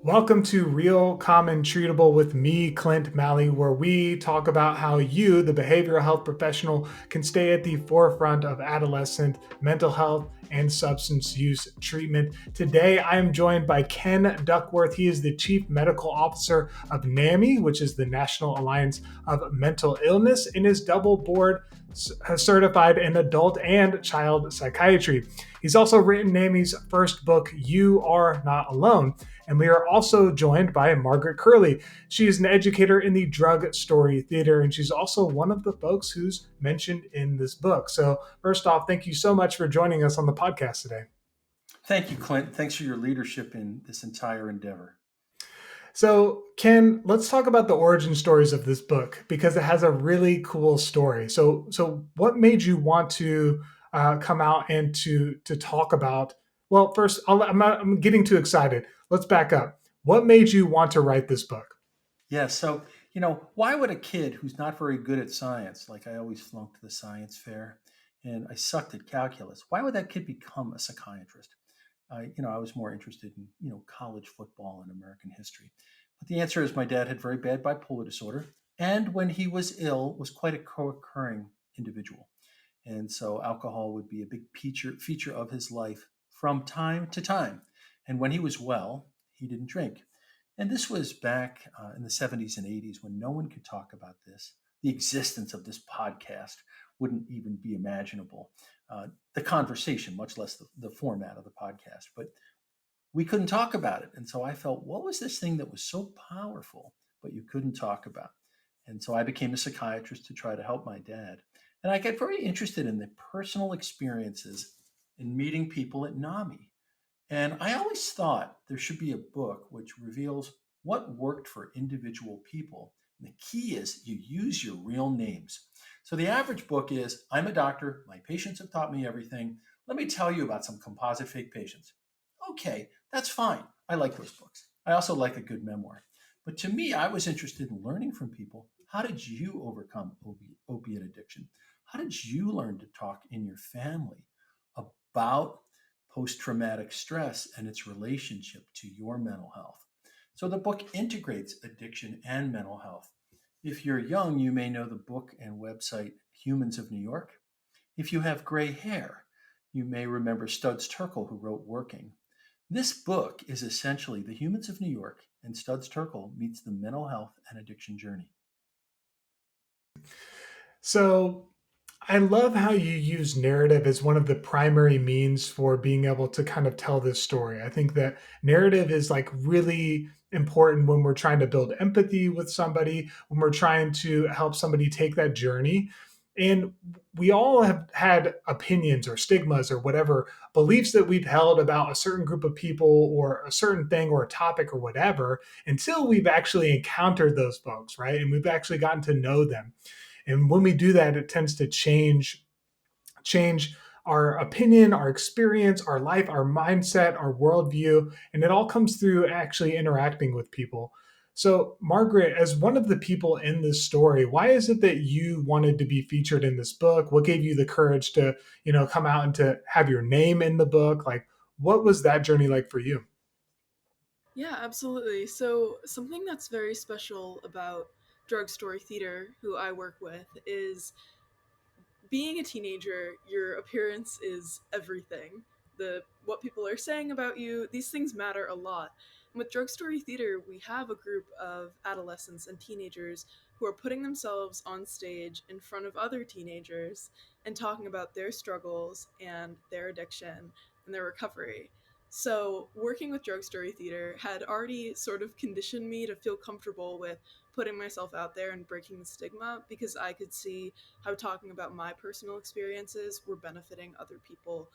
Welcome to Real Common Treatable with me, Clint Malley, where we talk about how you, the behavioral health professional, can stay at the forefront of adolescent mental health and substance use treatment. Today, I am joined by Ken Duckworth. He is the Chief Medical Officer of NAMI, which is the National Alliance of Mental Illness, and is double board certified in adult and child psychiatry. He's also written NAMI's first book, You Are Not Alone. And we are also joined by Margaret Curley. She is an educator in the drug story theater, and she's also one of the folks who's mentioned in this book. So, first off, thank you so much for joining us on the podcast today. Thank you, Clint. Thanks for your leadership in this entire endeavor. So, Ken, let's talk about the origin stories of this book because it has a really cool story. So what made you want to come out and to talk about? Well, first, I'm getting too excited. Let's back up. What made you want to write this book? Yeah, so, why would a kid who's not very good at science, like I always flunked the science fair and I sucked at calculus, why would that kid become a psychiatrist? I was more interested in, college football and American history. But the answer is my dad had very bad bipolar disorder. And when he was ill, was quite a co-occurring individual. And so alcohol would be a big feature of his life from time to time. And when he was well, he didn't drink. And this was back in the 70s and 80s when no one could talk about this. The existence of this podcast wouldn't even be imaginable. The conversation, much less the format of the podcast. But we couldn't talk about it. And so I felt, what was this thing that was so powerful, but you couldn't talk about? And so I became a psychiatrist to try to help my dad. And I got very interested in the personal experiences in meeting people at NAMI. And I always thought there should be a book which reveals what worked for individual people. And the key is you use your real names. So the average book is I'm a doctor, my patients have taught me everything. Let me tell you about some composite fake patients. Okay, that's fine. I like those books. I also like a good memoir. But to me, I was interested in learning from people. How did you overcome opiate addiction? How did you learn to talk in your family about post traumatic stress and its relationship to your mental health? So the book integrates addiction and mental health. If you're young, you may know the book and website Humans of New York. If you have gray hair, you may remember Studs Terkel, who wrote Working. This book is essentially the Humans of New York, and Studs Terkel meets the mental health and addiction journey. So, I love how you use narrative as one of the primary means for being able to kind of tell this story. I think that narrative is like really important when we're trying to build empathy with somebody, when we're trying to help somebody take that journey. And we all have had opinions or stigmas or whatever beliefs that we've held about a certain group of people or a certain thing or a topic or whatever until we've actually encountered those folks, right? And we've actually gotten to know them. And when we do that, it tends to change our opinion, our experience, our life, our mindset, our worldview, and it all comes through actually interacting with people. So, Margaret, as one of the people in this story, why is it that you wanted to be featured in this book? What gave you the courage to, come out and to have your name in the book? Like, what was that journey like for you? Yeah, absolutely. So, something that's very special about Drug Story Theater, who I work with, is being a teenager, your appearance is everything. The what people are saying about you, these things matter a lot. And with Drug Story Theater, we have a group of adolescents and teenagers who are putting themselves on stage in front of other teenagers and talking about their struggles and their addiction and their recovery. So, working with Drug Story Theater had already sort of conditioned me to feel comfortable with putting myself out there and breaking the stigma because I could see how talking about my personal experiences were benefiting other people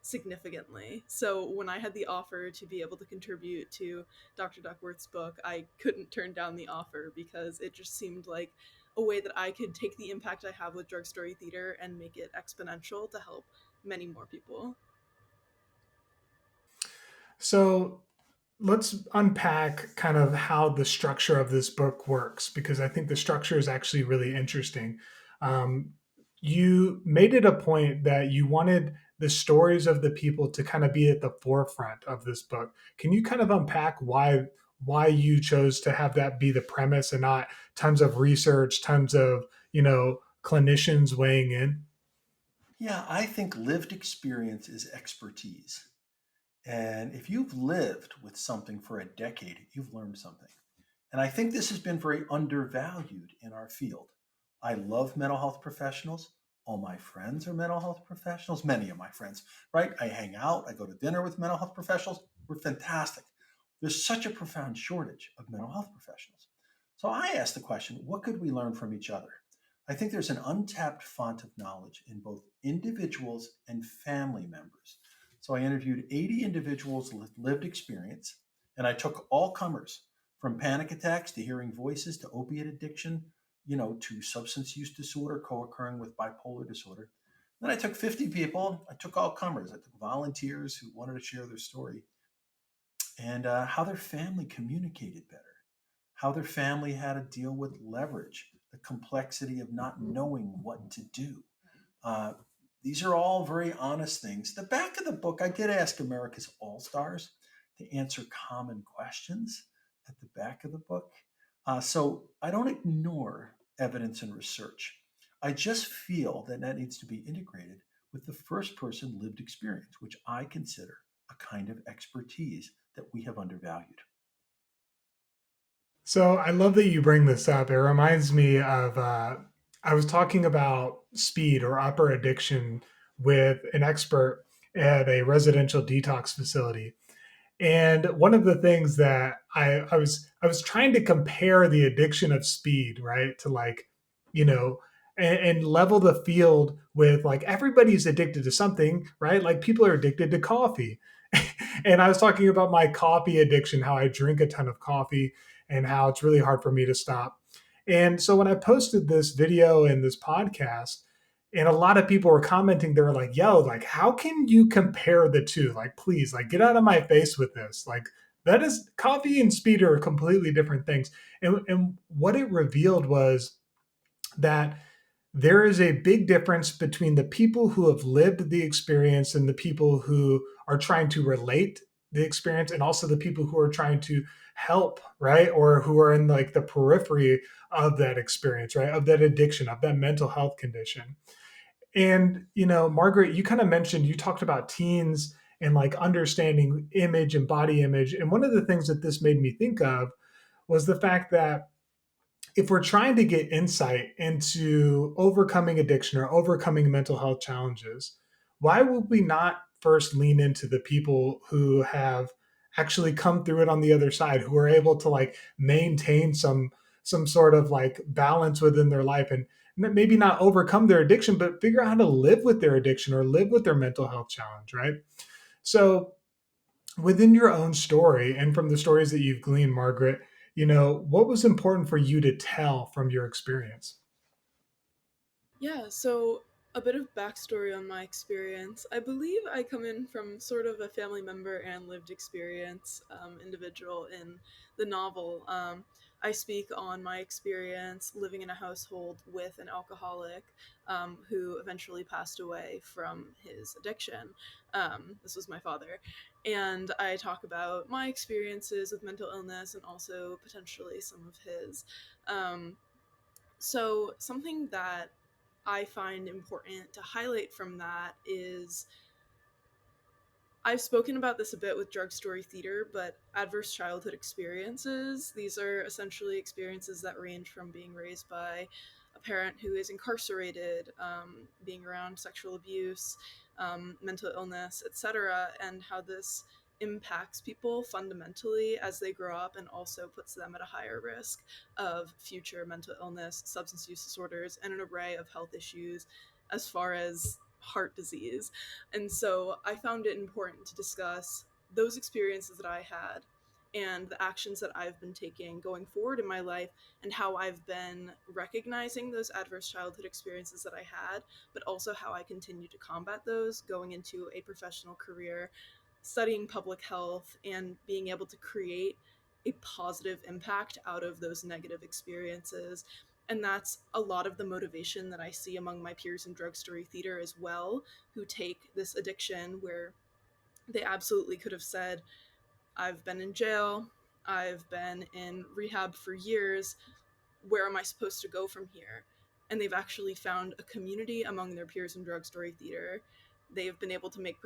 significantly. So when I had the offer to be able to contribute to Dr. Duckworth's book, I couldn't turn down the offer because it just seemed like a way that I could take the impact I have with Drug Story Theater and make it exponential to help many more people. So, let's unpack kind of how the structure of this book works because I think the structure is actually really interesting. Um, you made it a point that you wanted the stories of the people to kind of be at the forefront of this book. Can you kind of unpack why you chose to have that be the premise and not tons of research, tons of, clinicians weighing in? Yeah, I think lived experience is expertise. And if you've lived with something for a decade, you've learned something. And I think this has been very undervalued in our field. I love mental health professionals. All my friends are mental health professionals, many of my friends, right? I hang out, I go to dinner with mental health professionals. We're fantastic. There's such a profound shortage of mental health professionals. So I asked the question, what could we learn from each other? I think there's an untapped font of knowledge in both individuals and family members. So I interviewed 80 individuals with lived experience, and I took all comers from panic attacks to hearing voices to opiate addiction, to substance use disorder co-occurring with bipolar disorder. Then I took 50 people. I took all comers. I took volunteers who wanted to share their story and how their family communicated better, how their family had to deal with leverage, the complexity of not knowing what to do. Uh, these are all very honest things. The back of the book, I did ask America's All Stars to answer common questions at the back of the book. So I don't ignore evidence and research. I just feel that that needs to be integrated with the first person lived experience, which I consider a kind of expertise that we have undervalued. So I love that you bring this up. It reminds me of I was talking about speed or upper addiction with an expert at a residential detox facility. And one of the things that I was trying to compare the addiction of speed, right, to like, you know, and level the field with like everybody's addicted to something, right? Like people are addicted to coffee. And I was talking about my coffee addiction, how I drink a ton of coffee and how it's really hard for me to stop. And so when I posted this video and this podcast, and a lot of people were commenting, they were like, yo, like, how can you compare the two? Like, please, like, get out of my face with this. Like, that is coffee and speed are completely different things. And what it revealed was that there is a big difference between the people who have lived the experience and the people who are trying to relate the experience, and also the people who are trying to help, right, or who are in like the periphery of that experience, right, of that addiction, of that mental health condition. And Margaret, you kind of mentioned, you talked about teens and like understanding image and body image, and one of the things that this made me think of was the fact that if we're trying to get insight into overcoming addiction or overcoming mental health challenges, why would we not first lean into the people who have actually come through it on the other side, who are able to like maintain some sort of like balance within their life, and maybe not overcome their addiction, but figure out how to live with their addiction or live with their mental health challenge, right? So within your own story and from the stories that you've gleaned, Margaret, what was important for you to tell from your experience? Yeah, so a bit of backstory on my experience. I believe I come in from sort of a family member and lived experience individual in the novel. I speak on my experience living in a household with an alcoholic who eventually passed away from his addiction. This was my father. And I talk about my experiences with mental illness and also potentially some of his. Um, so, something that I find important to highlight from that is I've spoken about this a bit with drug story theater, but adverse childhood experiences, these are essentially experiences that range from being raised by a parent who is incarcerated, being around sexual abuse, mental illness, etc., and how this impacts people fundamentally as they grow up and also puts them at a higher risk of future mental illness, substance use disorders, and an array of health issues as far as heart disease. And so I found it important to discuss those experiences that I had and the actions that I've been taking going forward in my life and how I've been recognizing those adverse childhood experiences that I had, but also how I continue to combat those going into a professional career, studying public health, and being able to create a positive impact out of those negative experiences. And that's a lot of the motivation that I see among my peers in drug story theater as well, who take this addiction where they absolutely could have said, I've been in jail, I've been in rehab for years. Where am I supposed to go from here? And they've actually found a community among their peers in drug story theater. They've been able to make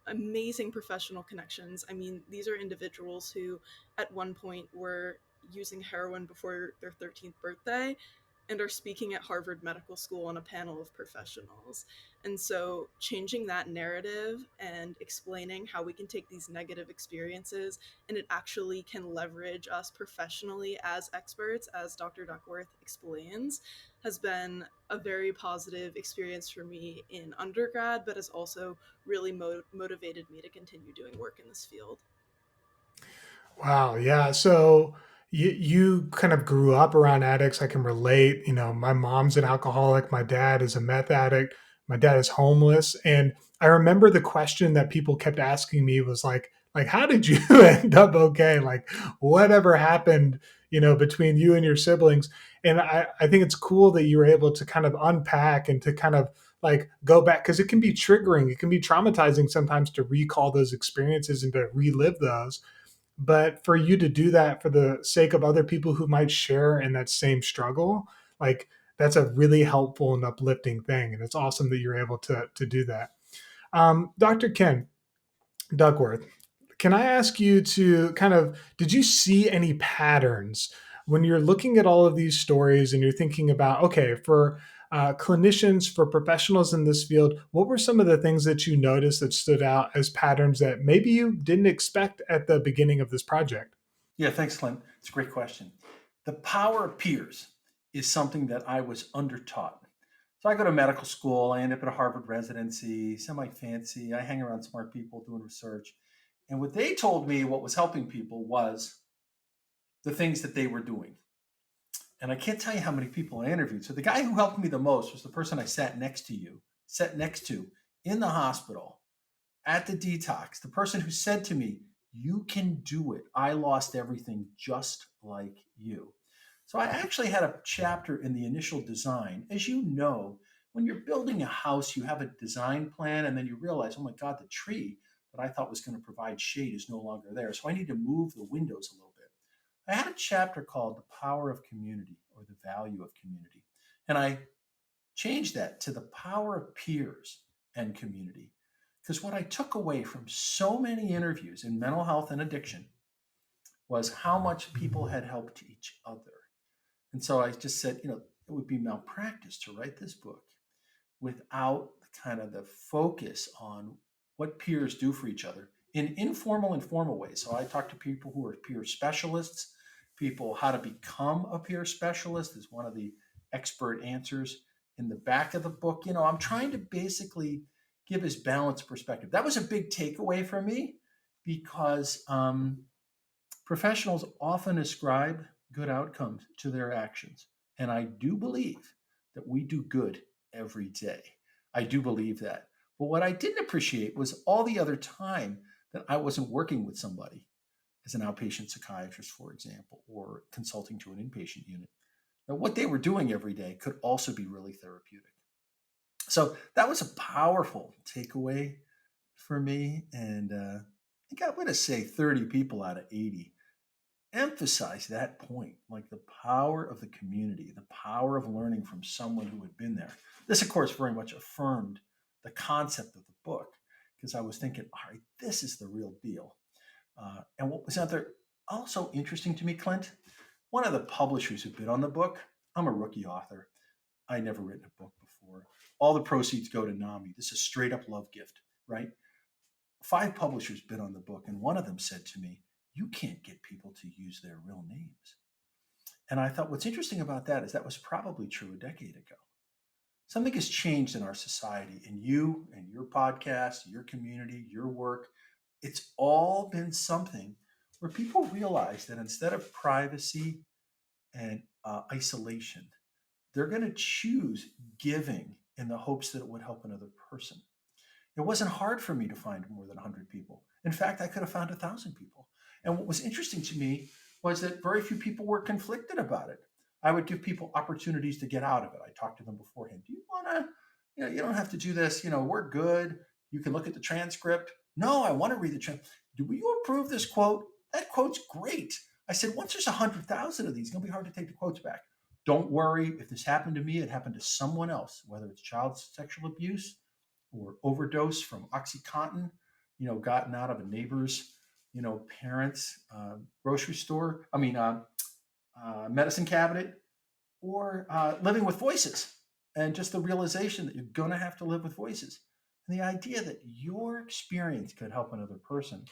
amazing professional connections. I mean, these are individuals who at one point were using heroin before their 13th birthday and are speaking at Harvard Medical School on a panel of professionals. And so, changing that narrative and explaining how we can take these negative experiences and it actually can leverage us professionally as experts, as Dr. Duckworth explains, has been a very positive experience for me in undergrad, but has also really motivated me to continue doing work in this field. Wow. Yeah. So you kind of grew up around addicts. I can relate. You know, my mom's an alcoholic. My dad is a meth addict. My dad is homeless. And I remember the question that people kept asking me was like, how did you end up okay? Like, whatever happened, between you and your siblings? And I think it's cool that you were able to kind of unpack and to kind of like go back because it can be triggering. It can be traumatizing sometimes to recall those experiences and to relive those, but for you to do that for the sake of other people who might share in that same struggle, like that's a really helpful and uplifting thing. And it's awesome that you're able to do that. Dr. Ken Duckworth, can I ask you to kind of, did you see any patterns when you're looking at all of these stories and you're thinking about, okay, for clinicians, for professionals in this field, what were some of the things that you noticed that stood out as patterns that maybe you didn't expect at the beginning of this project? Yeah, thanks, Clint. It's a great question. The power of peers is something that I was undertaught. So I go to medical school, I end up at a Harvard residency, semi fancy. I hang around smart people doing research. And what they told me what was helping people was the things that they were doing. And I can't tell you how many people I interviewed. So the guy who helped me the most was the person I sat next to in the hospital at the detox, the person who said to me, "You can do it. I lost everything just like you." So I actually had a chapter in the initial design. As you know, when you're building a house, you have a design plan and then you realize, oh my God, the tree that I thought was going to provide shade is no longer there. So I need to move the windows a little bit. I had a chapter called The Power of Community or The Value of Community. And I changed that to the power of peers and community. Because what I took away from so many interviews in mental health and addiction was how much people had helped each other. And so I just said, it would be malpractice to write this book without kind of the focus on what peers do for each other in informal and formal ways. So I talk to people who are peer specialists, people how to become a peer specialist is one of the expert answers in the back of the book. I'm trying to basically give this balanced perspective. That was a big takeaway for me because professionals often ascribe good outcomes to their actions. And I do believe that we do good every day. I do believe that. But what I didn't appreciate was all the other time that I wasn't working with somebody as an outpatient psychiatrist, for example, or consulting to an inpatient unit. Now, what they were doing every day could also be really therapeutic. So that was a powerful takeaway for me. And I think I'm going to say 30 people out of 80 emphasize that point, like the power of the community, the power of learning from someone who had been there. This, of course, very much affirmed the concept of the book because I was thinking, all right, this is the real deal. And what was out there also interesting to me, Clint, one of the publishers who bid on the book, I'm a rookie author. I never written a book before. All the proceeds go to NAMI. This is a straight up love gift, right? 5 publishers bid on the book, and one of them said to me, "You can't get people to use their real names." And I thought, what's interesting about that is that was probably true a decade ago. Something has changed in our society, and you and your podcast, your community, your work, it's all been something where people realize that instead of privacy and isolation, they're going to choose giving in the hopes that it would help another person. It wasn't hard for me to find more than 100 people. In fact, I could have found 1,000 people. And what was interesting to me was that very few people were conflicted about it. I would give people opportunities to get out of it. I talked to them beforehand. Do you want to, you don't have to do this. We're good. You can look at the transcript. No, I want to read the transcript. Do you approve this quote? That quote's great. I said, once there's 100,000 of these, it's going to be hard to take the quotes back. Don't worry. If this happened to me, it happened to someone else, whether it's child sexual abuse or overdose from OxyContin, gotten out of a neighbor's, parents' grocery store. Medicine cabinet, or living with voices, and just the realization that you're going to have to live with voices. And the idea that your experience could help another person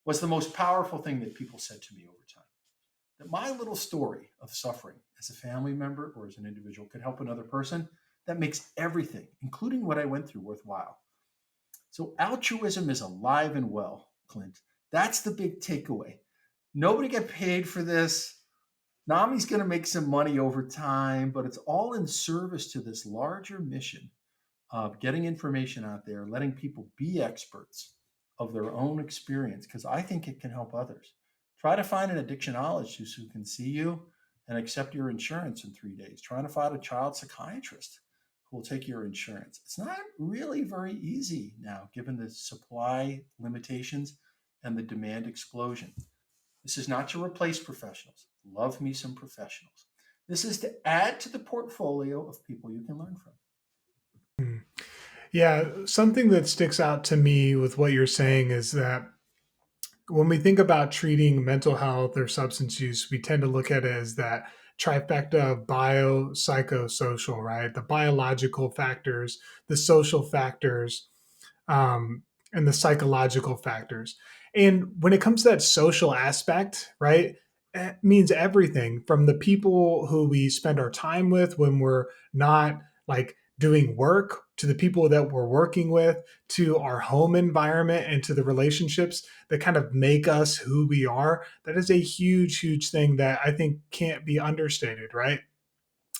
was the most powerful thing that people said to me over time. That my little story of suffering as a family member or as an individual could help another person, that makes everything, including what I went through, worthwhile. So altruism is alive and well, Clint. That's the big takeaway. Nobody get paid for this. NAMI's going to make some money over time, but it's all in service to this larger mission of getting information out there, letting people be experts of their own experience, because I think it can help others. Try to find an addictionologist who can see you and accept your insurance in 3 days. Trying to find a child psychiatrist who will take your insurance. It's not really very easy now, given the supply limitations and the demand explosion. This is not to replace professionals. Love me some professionals. This is to add to the portfolio of people you can learn from. Yeah, something that sticks out to me with what you're saying is that when we think about treating mental health or substance use, we tend to look at it as that trifecta of bio, psycho, social, right? The biological factors, the social factors, um, and the psychological factors. And when it comes to that social aspect, right, it means everything from the people who we spend our time with when we're not like doing work, to the people that we're working with, to our home environment, and to the relationships that kind of make us who we are. That is a huge, huge thing that I think can't be understated, right?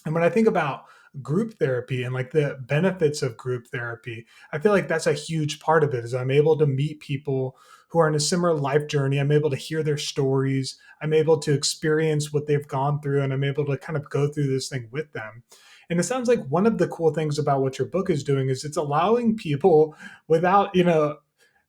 And when I think about group therapy and like the benefits of group therapy, I feel like that's a huge part of it is I'm able to meet people who are in a similar life journey. I'm able to hear their stories. I'm able to experience what they've gone through, and I'm able to kind of go through this thing with them. And it sounds like one of the cool things about what your book is doing is it's allowing people without,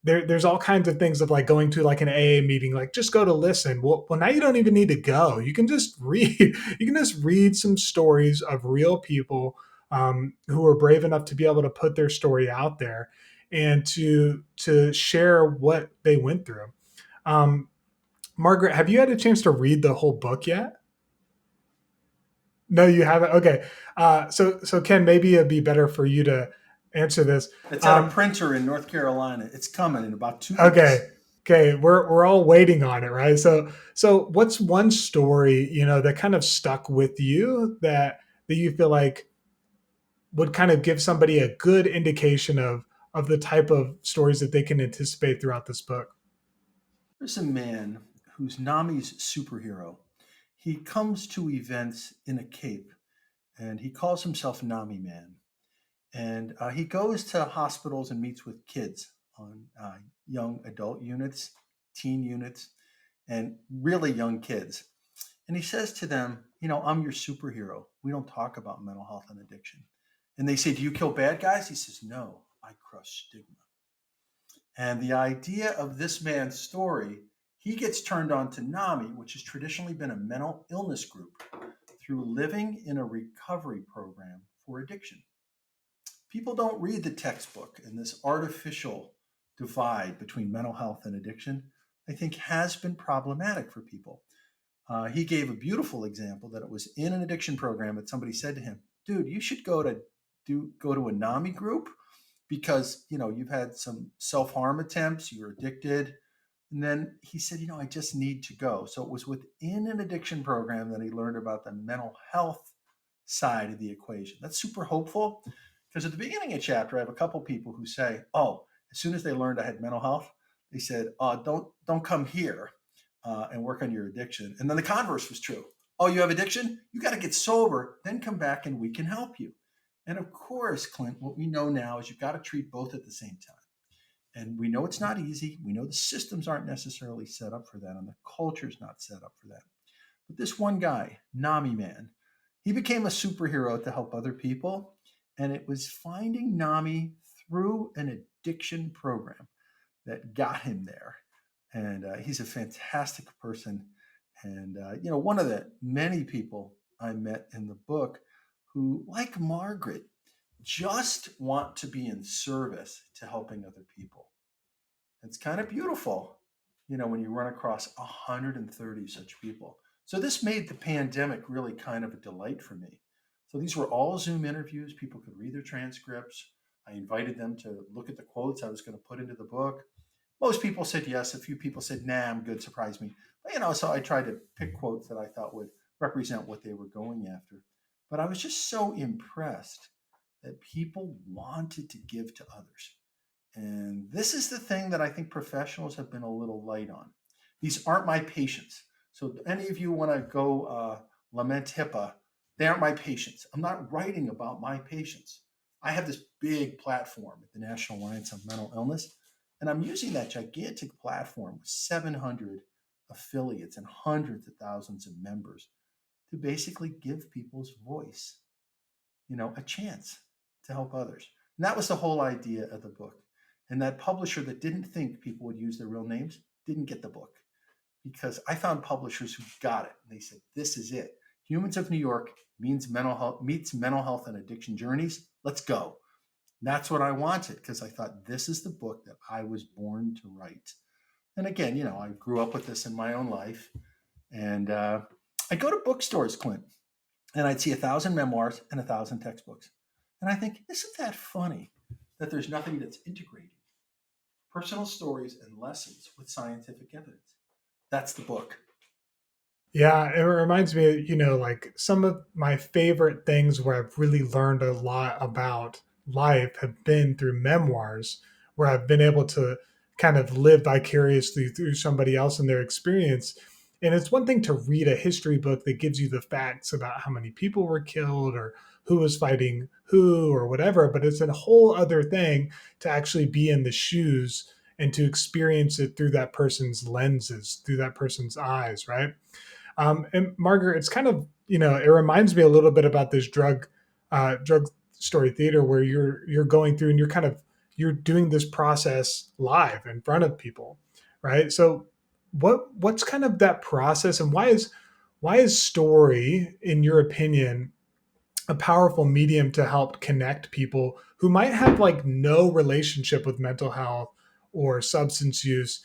there's all kinds of things of like going to like an AA meeting, like just go to listen. Well, now you don't even need to go. You can just read. You can just read some stories of real people who are brave enough to be able to put their story out there and to share what they went through. Um, Margaret, have you had a chance to read the whole book yet? No, you haven't. Okay, so Ken, maybe it'd be better for you to answer this. It's at a printer in North Carolina. It's coming in about 2 weeks. Okay. Okay, we're all waiting on it, right? So what's one story, that kind of stuck with you that you feel like would kind of give somebody a good indication of the type of stories that they can anticipate throughout this book? There's a man who's NAMI's superhero. He comes to events in a cape, and he calls himself NAMI Man. And he goes to hospitals and meets with kids on young adult units, teen units, and really young kids. And he says to them, I'm your superhero. We don't talk about mental health and addiction. And they say, do you kill bad guys? He says, no, I crush stigma. And the idea of this man's story, he gets turned on to NAMI, which has traditionally been a mental illness group, through living in a recovery program for addiction. People don't read the textbook, and this artificial divide between mental health and addiction, I think, has been problematic for people. He gave a beautiful example that it was in an addiction program that somebody said to him, dude, you should go to a NAMI group because, you've had some self-harm attempts, you're addicted. And then he said, I just need to go. So it was within an addiction program that he learned about the mental health side of the equation. That's super hopeful because at the beginning of the chapter, I have a couple people who say, as soon as they learned I had mental health, they said, don't come here and work on your addiction. And then the converse was true. Oh, you have addiction? You got to get sober, then come back and we can help you. And of course, Clint, what we know now is you've got to treat both at the same time. And we know it's not easy. We know the systems aren't necessarily set up for that, and the culture's not set up for that. But this one guy, NAMI Man, he became a superhero to help other people. And it was finding NAMI through an addiction program that got him there. And he's a fantastic person. And, one of the many people I met in the book who, like Margaret, just want to be in service to helping other people. It's kind of beautiful, when you run across 130 such people. So this made the pandemic really kind of a delight for me. So these were all Zoom interviews. People could read their transcripts. I invited them to look at the quotes I was going to put into the book. Most people said yes. A few people said, nah, I'm good, surprise me. But, so I tried to pick quotes that I thought would represent what they were going after. But I was just so impressed that people wanted to give to others. And this is the thing that I think professionals have been a little light on. These aren't my patients. So any of you want to go lament HIPAA, they aren't my patients. I'm not writing about my patients. I have this big platform at the National Alliance on Mental Illness, and I'm using that gigantic platform with 700 affiliates and hundreds of thousands of members to basically give people's voice, a chance to help others. And that was the whole idea of the book. And that publisher that didn't think people would use their real names didn't get the book, because I found publishers who got it. And they said, this is it. Humans of New York meets mental health and addiction journeys. Let's go. And that's what I wanted, because I thought this is the book that I was born to write. And again, I grew up with this in my own life. And I go to bookstores, Clint, and I'd see 1,000 memoirs and 1,000 textbooks. And I think, isn't that funny that there's nothing that's integrated? Personal stories and lessons with scientific evidence. That's the book. Yeah, it reminds me, like some of my favorite things where I've really learned a lot about life have been through memoirs, where I've been able to kind of live vicariously through somebody else and their experience. And it's one thing to read a history book that gives you the facts about how many people were killed or who was fighting who or whatever, but it's a whole other thing to actually be in the shoes and to experience it through that person's lenses, through that person's eyes, right? And Margaret, it's kind of it reminds me a little bit about this drug story theater where you're going through and you're doing this process live in front of people, right? So what's kind of that process, and why is story, in your opinion, a powerful medium to help connect people who might have like no relationship with mental health or substance use,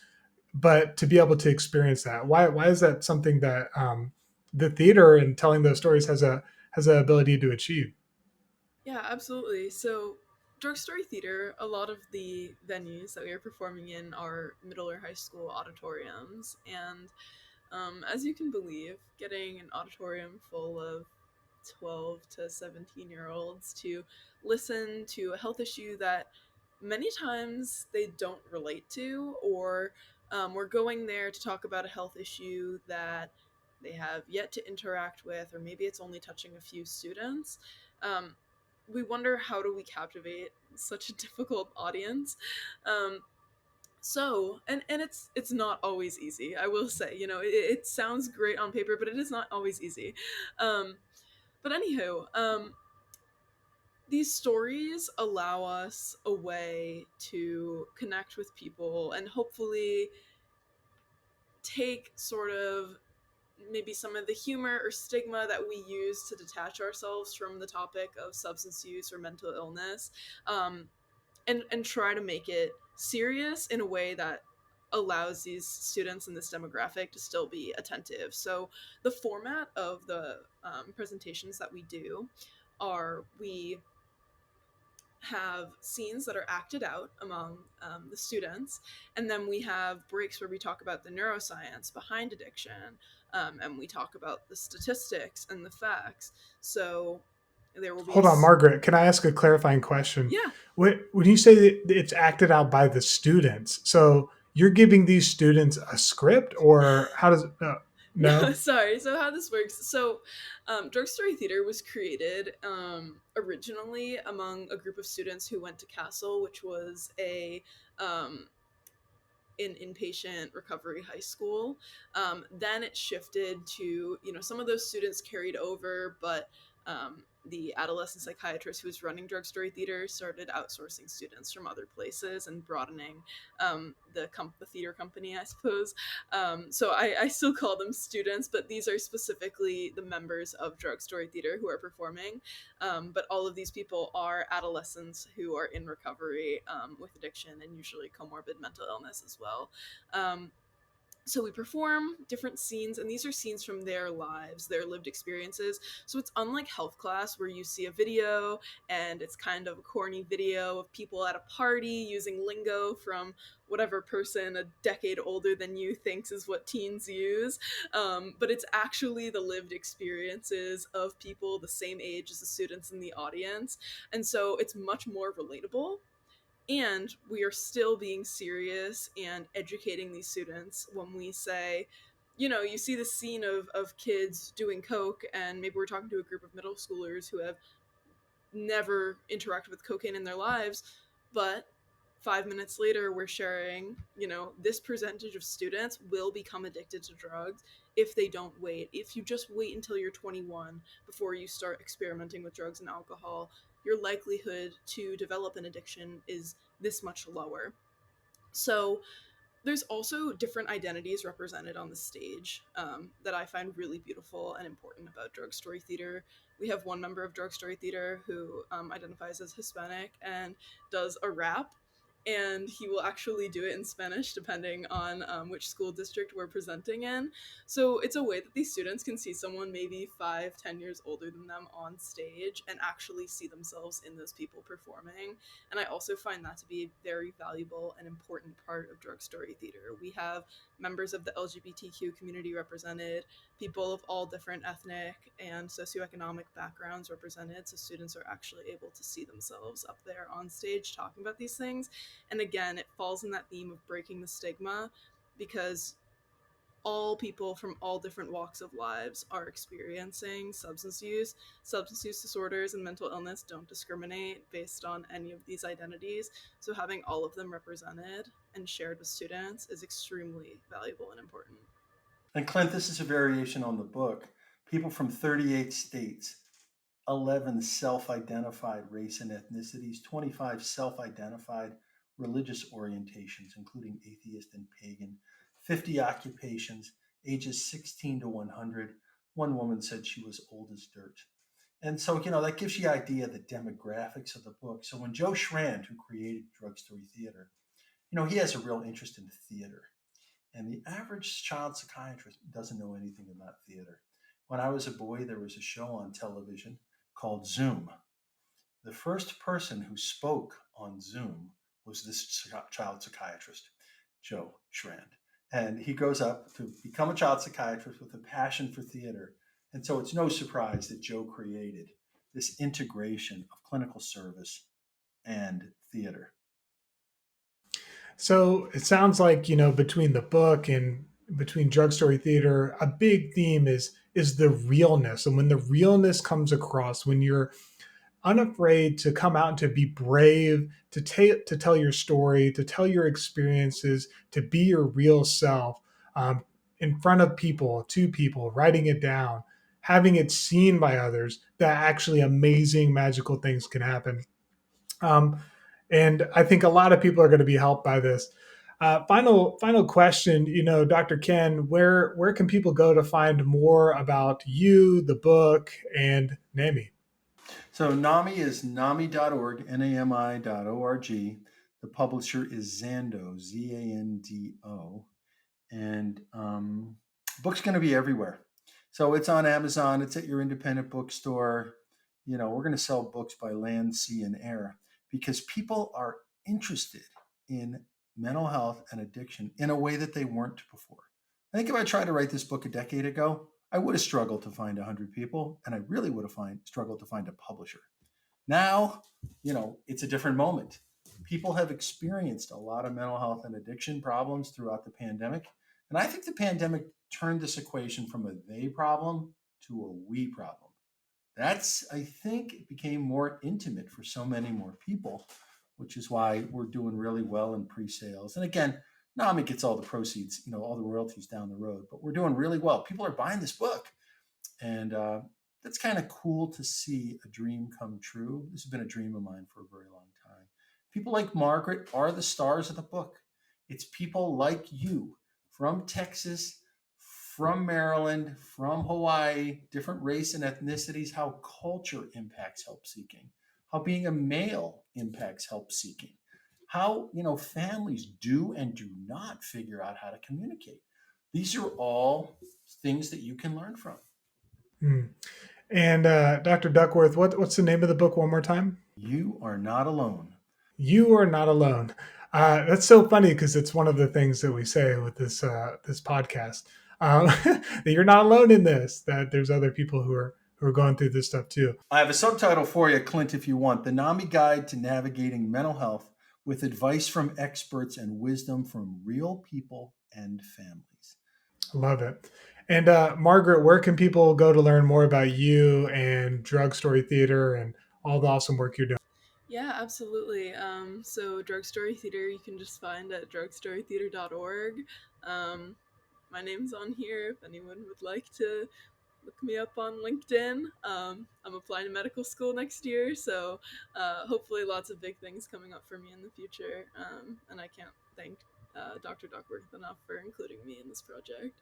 but to be able to experience that? Why is that something that the theater and telling those stories has a ability to achieve? Yeah, absolutely. So, drug story theater, a lot of the venues that we are performing in are middle or high school auditoriums. And as you can believe, getting an auditorium full of 12 to 17-year-olds to listen to a health issue that many times they don't relate to, or we're going there to talk about a health issue that they have yet to interact with, or maybe it's only touching a few students. Um, we wonder, how do we captivate such a difficult audience? And it's not always easy. I will say, it sounds great on paper, but it is not always easy. Um, but anywho, these stories allow us a way to connect with people and hopefully take sort of maybe some of the humor or stigma that we use to detach ourselves from the topic of substance use or mental illness, um, and try to make it serious in a way that allows these students in this demographic to still be attentive. So the format of the presentations that we do are, we have scenes that are acted out among the students, and then we have breaks where we talk about the neuroscience behind addiction, and we talk about the statistics and the facts. So there will be Hold on, Margaret. Can I ask a clarifying question? yeah. When you say that it's acted out by the students, so you're giving these students a script, or how does it? No, No. sorry. So how this works? So, Drug Story Theater was created originally among a group of students who went to Castle, which was um, an inpatient recovery high school. Then it shifted to, some of those students carried over, but the adolescent psychiatrist who was running Drug Story Theater started outsourcing students from other places and broadening the theater company, I suppose. So I still call them students, but these are specifically the members of Drug Story Theater who are performing. But all of these people are adolescents who are in recovery with addiction and usually comorbid mental illness as well. So we perform different scenes, and these are scenes from their lives, their lived experiences. So it's unlike health class where you see a video and it's kind of a corny video of people at a party using lingo from whatever person a decade older than you thinks is what teens use. But it's actually the lived experiences of people the same age as the students in the audience. And so it's much more relatable, and we are still being serious and educating these students when we say, you see the scene of kids doing coke, and maybe we're talking to a group of middle schoolers who have never interacted with cocaine in their lives, but 5 minutes later we're sharing, this percentage of students will become addicted to drugs if they don't wait. If you just wait until you're 21 before you start experimenting with drugs and alcohol, your likelihood to develop an addiction is this much lower. So there's also different identities represented on the stage that I find really beautiful and important about Drug Story Theater. We have one member of Drug Story Theater who identifies as Hispanic and does a rap, and he will actually do it in Spanish depending on which school district we're presenting in. So it's a way that these students can see someone maybe 5-10 years older than them on stage and actually see themselves in those people performing. And I also find that to be a very valuable and important part of Drug Story Theater. We have members of the LGBTQ community represented, people of all different ethnic and socioeconomic backgrounds represented, so students are actually able to see themselves up there on stage talking about these things. And again, it falls in that theme of breaking the stigma, because all people from all different walks of lives are experiencing substance use. Substance use disorders and mental illness don't discriminate based on any of these identities. So having all of them represented and shared with students is extremely valuable and important. And Clint, this is a variation on the book. People from 38 states, 11 self identified race and ethnicities, 25 self identified religious orientations, including atheist and pagan, 50 occupations, ages 16 to 100. One woman said she was old as dirt. And so, that gives you the idea of the demographics of the book. So when Joe Schrand, who created Drug Story Theater, he has a real interest in theater. And the average child psychiatrist doesn't know anything about theater. When I was a boy, there was a show on television called Zoom. The first person who spoke on Zoom was this child psychiatrist, Joe Schrand. And he grows up to become a child psychiatrist with a passion for theater. And so it's no surprise that Joe created this integration of clinical service and theater. So it sounds like, between the book and between Drug Story Theater, a big theme is the realness. And when the realness comes across, when you're unafraid to come out and to be brave, to tell your story, to tell your experiences, to be your real self, in front of people, to people, writing it down, having it seen by others, that actually amazing, magical things can happen. Um, and I think a lot of people are going to be helped by this. Final question. Dr. Ken, where can people go to find more about you, the book, and NAMI? So NAMI is NAMI.org, NAMI.org. The publisher is Zando, Zando. And book's going to be everywhere. So it's on Amazon. It's at your independent bookstore. We're going to sell books by land, sea, and air because people are interested in mental health and addiction in a way that they weren't before. I think if I tried to write this book a decade ago, I would have struggled to find 100 people, and I really would have struggled to find a publisher. Now, it's a different moment. People have experienced a lot of mental health and addiction problems throughout the pandemic. And I think the pandemic turned this equation from a they problem to a we problem. I think it became more intimate for so many more people, which is why we're doing really well in pre-sales. And again, NAMI gets all the proceeds, all the royalties down the road, but we're doing really well. People are buying this book. And That's kind of cool to see a dream come true. This has been a dream of mine for a very long time. People like Margaret are the stars of the book. It's people like you from Texas, from Maryland, from Hawaii, different race and ethnicities, how culture impacts help seeking, how being a male impacts help seeking, how families do and do not figure out how to communicate. These are all things that you can learn from. Hmm. And Dr. Duckworth, what's the name of the book one more time? You are not alone. You are not alone. That's so funny because it's one of the things that we say with this podcast, that you're not alone in this. That there's other people who are going through this stuff too. I have a subtitle for you, Clint, if you want: The NAMI Guide to Navigating Mental Health, with advice from experts and wisdom from real people and families. Love it. And Margaret, where can people go to learn more about you and Drug Story Theater and all the awesome work you're doing? Yeah, absolutely. So Drug Story Theater you can just find at drugstorytheater.org. My name's on here if anyone would like to look me up on LinkedIn. I'm applying to medical school next year, so hopefully lots of big things coming up for me in the future. And I can't thank Dr. Duckworth enough for including me in this project.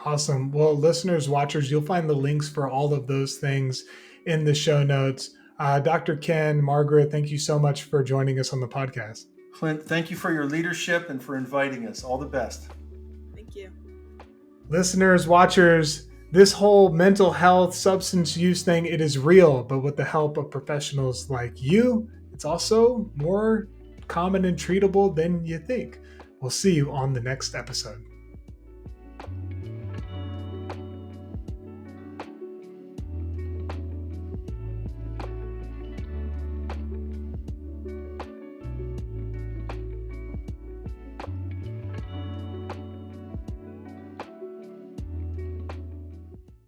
Awesome. Well, listeners, watchers, you'll find the links for all of those things in the show notes. Dr. Ken, Margaret, thank you so much for joining us on the podcast. Clint, thank you for your leadership and for inviting us. All the best. Thank you. Listeners, watchers, this whole mental health, substance use thing, it is real, but with the help of professionals like you, it's also more common and treatable than you think. We'll see you on the next episode.